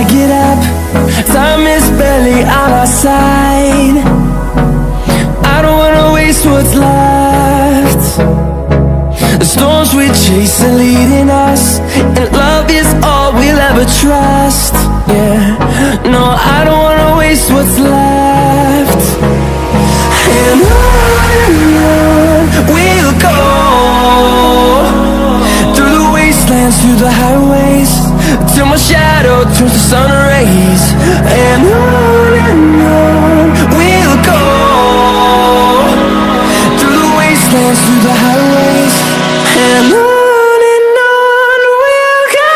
I get up. Time is barely on our side. I don't wanna waste what's left. The storms we chase are leading us, and love is all we'll ever trust. Yeah, no, I don't wanna waste what's left. And on we'll go, through the wastelands, through the highways, till my shadow turns to sun rays. And on we'll go, through the wastelands, through the highways, and on we'll go.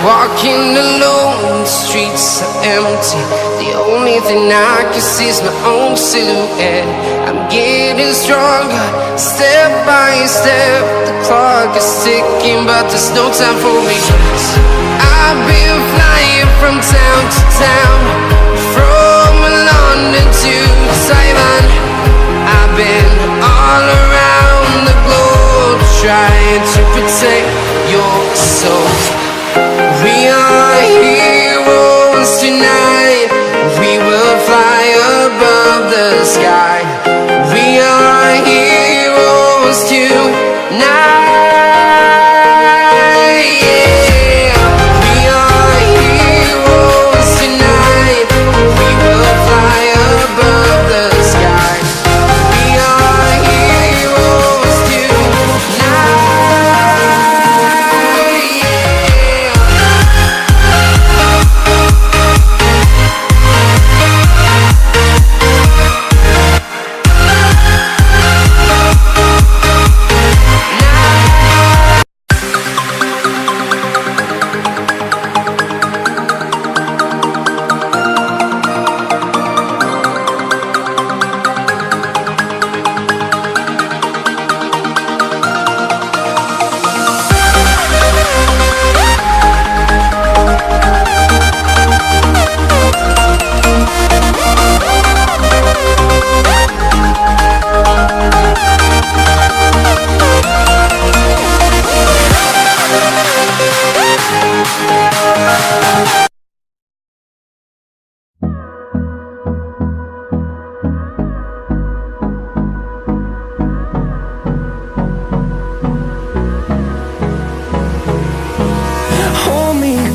Walking alone, the streets are empty. The only thing I can see is my own silhouette. I'm getting stronger, step by step. The clock is ticking, but there's no time for me. I've been flying from town to town, from London to Taiwan. I've been all around the globe, trying to protect your soul. We are heroes tonight. We will fly above the sky. We are heroes tonight. Yeah. We are heroes tonight. We will fly above the sky. We are heroes tonight.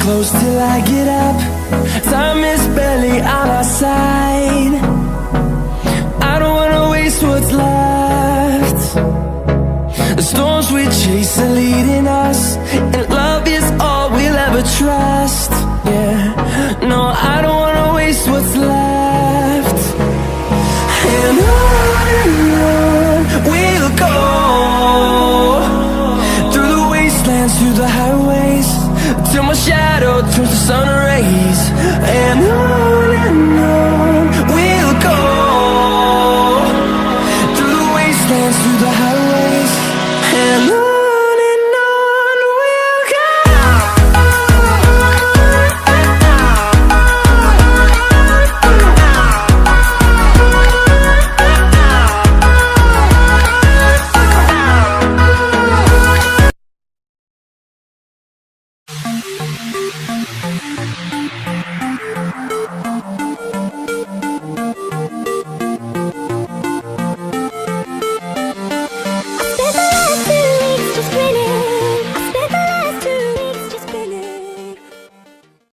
Close till I get up. Time is barely on our side. I don't wanna waste what's left. The storms we chase are leading us, and love is all we'll ever trust. Yeah, no, I don't wanna waste what's left. And on we'll go, through the wastelands, through the highways, till my shadow turns to sun